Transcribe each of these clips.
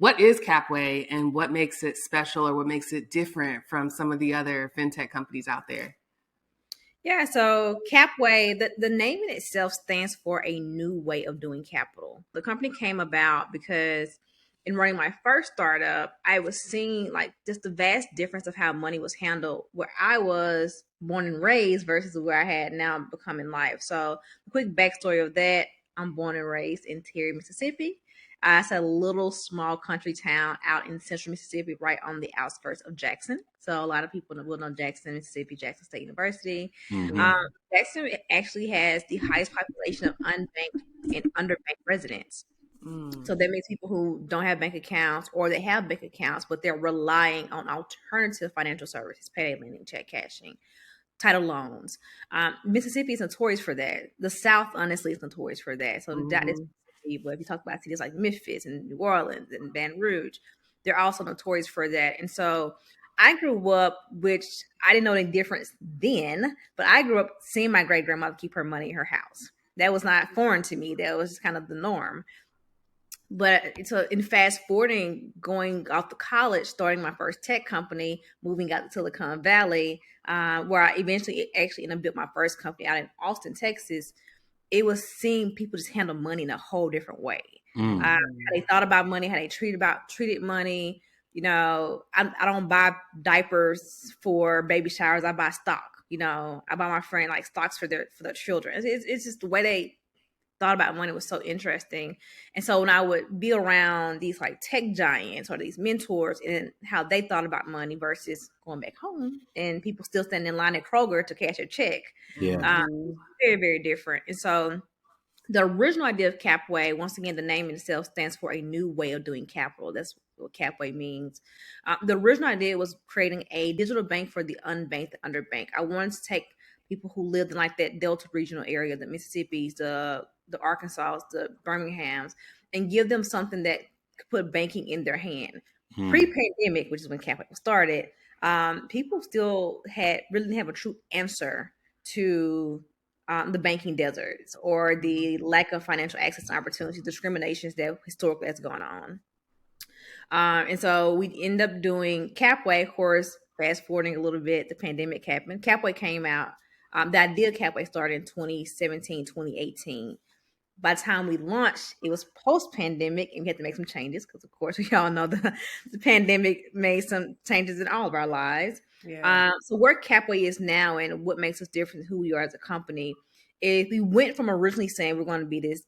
what is CapWay and what makes it special or what makes it different from some of the other fintech companies out there? Yeah, so CapWay, the name in itself stands for a new way of doing capital. The company came about because in running my first startup, I was seeing like just the vast difference of how money was handled where I was born and raised versus where I had now become in life. So, a quick backstory of that: I'm born and raised in Terry, Mississippi. It's a little small country town out in central Mississippi, right on the outskirts of Jackson. So a lot of people will know Jackson, Mississippi, Jackson State University. Mhm. Jackson actually has the highest population of unbanked and underbanked residents. So that means people who don't have bank accounts or they have bank accounts, but they're relying on alternative financial services, payday lending, check cashing, title loans. Mississippi is notorious for that. The South, honestly, is notorious for that. So that is Mississippi. But if you talk about cities like Memphis and New Orleans and Baton Rouge, they're also notorious for that. And so I grew up, which I didn't know any difference then, but I grew up seeing my great grandmother keep her money in her house. That was not foreign to me. That was just kind of the norm. But so in fast forwarding, going off to college, starting my first tech company, moving out to Silicon Valley, where I eventually actually ended up building my first company out in Austin, Texas, it was seeing people just handle money in a whole different way. How they thought about money, how they treated money. You know, I don't buy diapers for baby showers. I buy stock. You know, I buy my friend like stocks for their children. It's just the way they thought about money was so interesting. And so when I would be around these like tech giants or these mentors and how they thought about money versus going back home and people still standing in line at Kroger to cash a check, very, very different. And so the original idea of CapWay, once again, the name in itself stands for a new way of doing capital. That's what CapWay means. The original idea was creating a digital bank for the unbanked, the underbanked. I wanted to take people who lived in like that Delta regional area, the Mississippis, the Arkansas, the Birminghams, and give them something that could put banking in their hand. Pre-pandemic, which is when CapWay started, people still really didn't have a true answer to the banking deserts or the lack of financial access and opportunities, discriminations that historically has gone on. And so we end up doing CapWay. Of course, fast forwarding a little bit, the pandemic happened. CapWay came out. The idea of CapWay started in 2017, 2018. By the time we launched, it was post-pandemic, and we had to make some changes because, of course, we all know the pandemic made some changes in all of our lives. Yeah. So where CapWay is now and what makes us different, who we are as a company, is we went from originally saying we're going to be this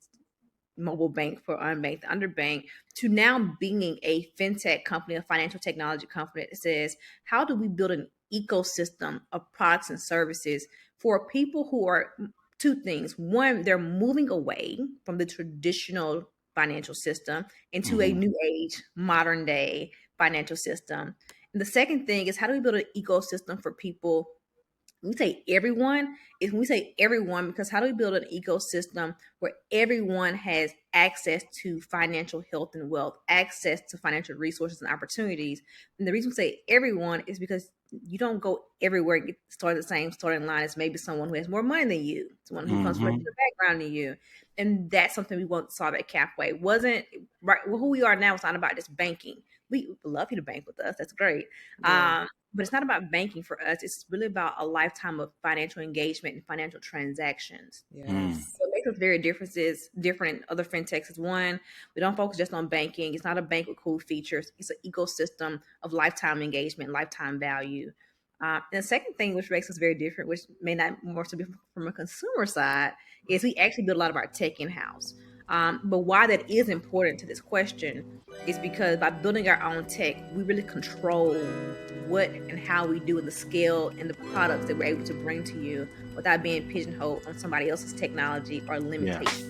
mobile bank for unbanked, underbanked, to now being a fintech company, a financial technology company that says, how do we build an ecosystem of products and services for people who are two things. One, they're moving away from the traditional financial system into a new age, modern day financial system. And the second thing is, how do we build an ecosystem for people? When we say everyone, because how do we build an ecosystem where everyone has access to financial health and wealth, access to financial resources and opportunities? And the reason we say everyone is because you don't go everywhere and get started the same starting line as maybe someone who has more money than you, someone who comes from a different background than you. And that's something we want to solve at CapWay. Wasn't right. Well, who we are now is not about just banking. We love you to bank with us. That's great. Yeah. But it's not about banking for us. It's really about a lifetime of financial engagement and financial transactions. Yes. So it makes us very different in other fintechs. Is one, we don't focus just on banking. It's not a bank with cool features. It's an ecosystem of lifetime engagement, lifetime value. And the second thing which makes us very different, which may not more so be from a consumer side, is we actually build a lot of our tech in-house. But why that is important to this question is because by building our own tech, we really control what and how we do and the scale and the products that we're able to bring to you without being pigeonholed on somebody else's technology or limitations.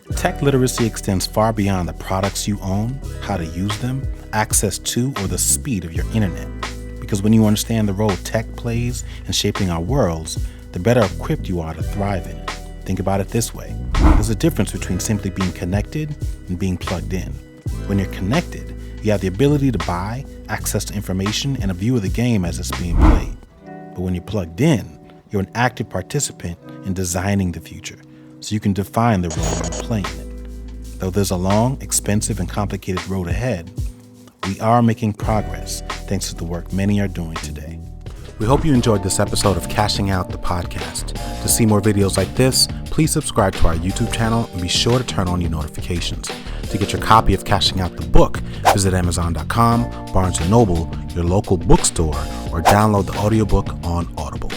Yeah. Tech literacy extends far beyond the products you own, how to use them, access to, or the speed of your internet. Because when you understand the role tech plays in shaping our worlds, the better equipped you are to thrive in it. Think about it this way. There's a difference between simply being connected and being plugged in. When you're connected, you have the ability to buy, access to information, and a view of the game as it's being played. But when you're plugged in, you're an active participant in designing the future, so you can define the role you're playing in it. Though there's a long, expensive, and complicated road ahead, we are making progress thanks to the work many are doing today. We hope you enjoyed this episode of Cashing Out the podcast. To see more videos like this, please subscribe to our YouTube channel and be sure to turn on your notifications. To get your copy of Cashing Out the book, visit Amazon.com, Barnes & Noble, your local bookstore, or download the audiobook on Audible.